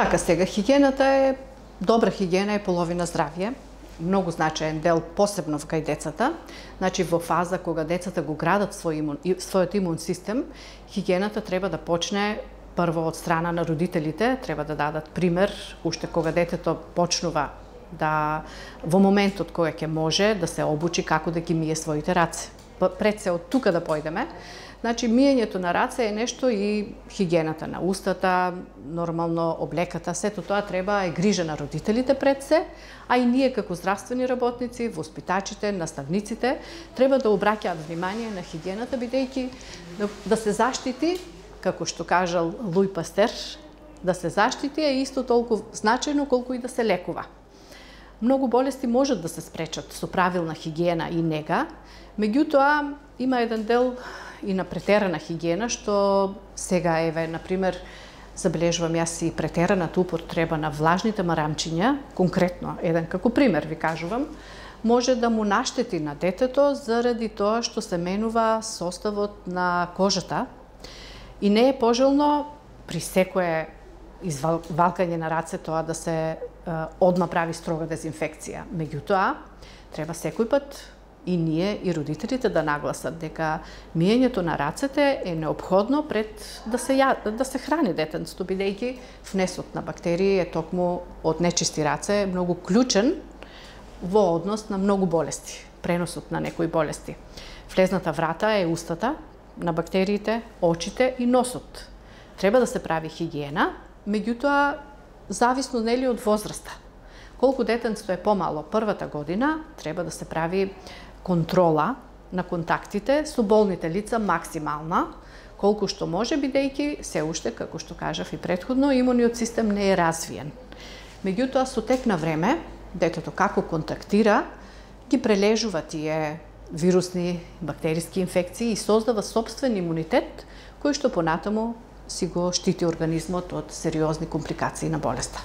Така, сега, добра хигиена е половина здравје. Многу значаен дел, посебно кај децата. Значи, во фаза кога децата го градат својот имун систем, хигиената треба да почне прво од страна на родителите, треба да дадат пример, уште кога детето почнува да во моментот кога ќе може да се обучи како да ги мие своите раце. Пред се од тука да појдеме. Значи, миењето на раце е нешто и хигиената на устата, нормално облеката, сето тоа треба е грижа на родителите пред се, а и ние како здравствени работници, воспитачите, наставниците, треба да обраќаат внимание на хигиената, бидејќи да се заштити, како што кажал Луи Пастер, да се заштити е исто толку значајно колку и да се лекува. Многу болести можат да се спречат со правилна хигиена и нега, меѓутоа има еден дел и на претерана хигиена, што сега, еве, например, забележувам јас и претераната употреба на влажните марамчиња, конкретно, еден како пример ви кажувам, може да му наштети на детето заради тоа што се менува составот на кожата и не е пожелно при секое извалкање на раце тоа да се одма прави строга дезинфекција. Меѓутоа, треба секој пат и ние и родителите да нагласат дека миењето на рацете е неопходно пред да се храни детенство, бидејќи внесот на бактерии е токму од нечисти раце многу клучен во однос на многу болести, преносот на некои болести. Влезната врата е устата на бактериите, очите и носот. Треба да се прави хигиена, меѓутоа зависно нели од возраста. Колку детенство е помало првата година, треба да се прави контрола на контактите со болните лица максимална, колку што може, бидејќи се уште, како што кажав и претходно, имуниот систем не е развиен. Меѓутоа, со тек на време, детето како контактира, ги прележува тие вирусни, бактериски инфекции и создава сопствен имунитет, кој што понатаму си го штити организмот од сериозни компликации на болеста.